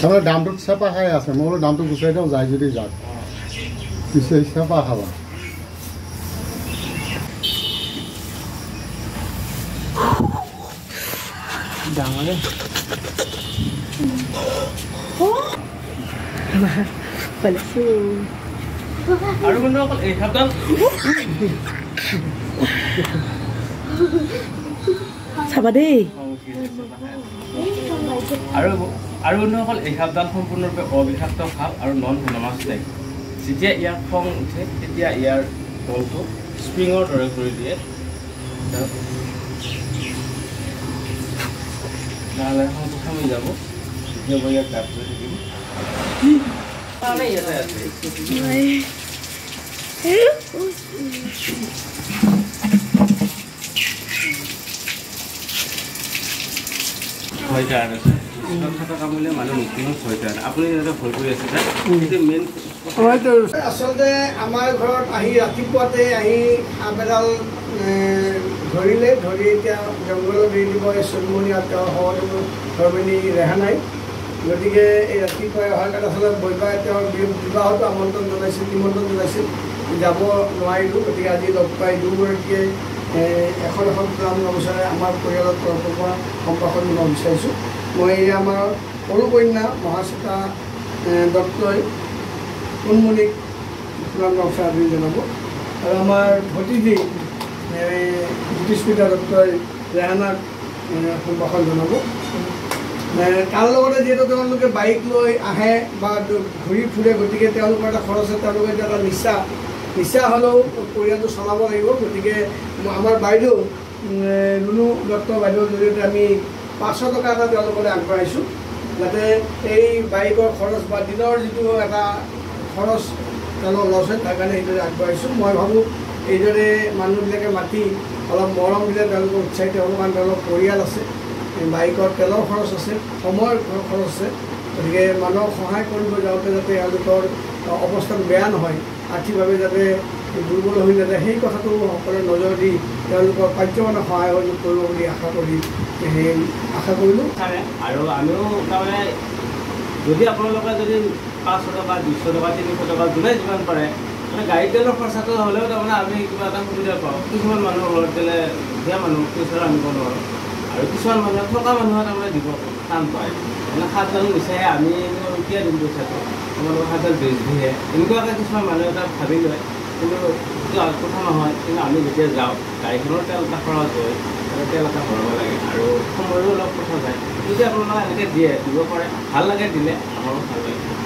তাৰমানে দামটোত চেপা খাই আছে মই বোলো দামটো গুচাই দিওঁ যায় যদি যাওক পিছে চেপা খাবা ডাঙৰে আৰু কিন্তু অকল এই খাপডাল চাবা দেই আৰু কিন্তু অকল এই খাপডাল সম্পূৰ্ণৰূপে অবিষাক্ত খাপ আৰু নন ভেনামাছ টাইপ যেতিয়া ইয়াৰ খং উঠে তেতিয়া ইয়াৰ বলটো স্প্ৰিঙৰ দৰে কৰি দিয়ে নহ'লে খংটো থামি যাব তেতিয়া মই ইয়াক গাপ কৰি থাকিম ইয়াতে আছে ভয় কাৰণে কামুৰিলে মানুহ মৃত্যু ভয় কাৰণে আপুনি যেনেকৈ ভয় কৰি আছে সেইটো মেইন আচলতে আমাৰ ঘৰত আহি ৰাতিপুৱাতে আহি সাপ এডাল ধৰিলে ধৰি এতিয়া জংঘলত এৰি দিব এই চুলমণি আৰু তেওঁৰ সহযোগ ধৰ্মিনী ৰেহা নাই গতিকে এই ৰাতিপুৱাই অহাৰ কাৰণে আচলতে বৈবাহে তেওঁৰ বিবাহতো আমন্ত্ৰণ জনাইছিল নিমন্ত্ৰণ জনাইছিল যাব নোৱাৰিলোঁ গতিকে আজি লগ পাই দুয়োগৰাকীয়ে এখন এখন প্লান অনুসাৰে আমাৰ পৰিয়ালৰ তৰফৰ পৰা সম্ভাষণ দিব বিচাৰিছোঁ মই আমাৰ সৰু কন্যা মহাশ্বেতা দত্তই উন্মণিক প্লান নমস্কাৰ আদি জনাব আৰু আমাৰ ভতিজী জ্যোতিস্মিতা দত্তই ৰেহানাক সম্ভাষণ জনাব তাৰ লগতে যিহেতু তেওঁলোকে বাইক লৈ আহে বা ঘূৰি ফুৰে গতিকে তেওঁলোকৰ এটা খৰচ আছে তেওঁলোকে এতিয়া এটা নিচা হ'লেও পৰিয়ালটো চলাব লাগিব গতিকে আমাৰ বাইদেউ ৰুণু দত্ত বাইদেউৰ জৰিয়তে আমি 500 টকা এটা তেওঁলোকলৈ আগবঢ়াইছোঁ যাতে এই বাইকৰ খৰচ বা দিনৰ যিটো এটা খৰচ তেওঁলোক লছ হয় তাৰ কাৰণে এইদৰে আগবঢ়াইছোঁ মই ভাবোঁ এইদৰে মানুহবিলাকে মাতি অলপ মৰম দিলে তেওঁলোকক উৎসাহিত হ'ব কাৰণ তেওঁলোকৰ পৰিয়াল আছে বাইকৰ তেলৰ খৰচ আছে সময়ৰ খৰচ আছে গতিকে মানুহক সহায় কৰিব যাওঁতে যাতে তেওঁলোকৰ অৱস্থাটো বেয়া নহয় আৰ্থিকভাৱে যাতে দুৰ্বল হৈ যাতে সেই কথাটো সকলোৱে নজৰ দি তেওঁলোকৰ পাৰ্যমানে সহায় সহযোগ কৰিব বুলি আশা কৰিলোঁ আৰু আমিও তাৰমানে যদি আপোনালোকে যদি 500 টকা 200 টকা 300 টকা যোনে যিমান পাৰে মানে গাড়ী তেলৰ খৰচাটো হ'লেও তাৰমানে আমি কিবা এটা সুবিধা পাওঁ কিছুমান মানুহৰ ঘৰত গ'লে দুখীয়া মানুহ পইচা আনিব নোৱাৰোঁ আৰু কিছুমান মানুহে থকা মানুহে তাৰমানে দিব টান পায় মানে সাতডাল বিচাৰে আমি কিয় দিম পইচাটো আমালোকৰ সাতডাল বেচ দিয়ে এনেকুৱাকৈ কিছুমান মানুহে এটা ভাবি লয় কিন্তু কথা নহয় কিন্তু আমি যেতিয়া যাওঁ গাড়ীখনৰ তেল এটা খৰচ হয় তেল এটা ভৰাব লাগে আৰু সময়ৰো অলপ কথা যায় যদি আপোনালোকে এনেকৈ দিব পাৰে ভাল লাগে দিলে আমাৰো ভাল লাগে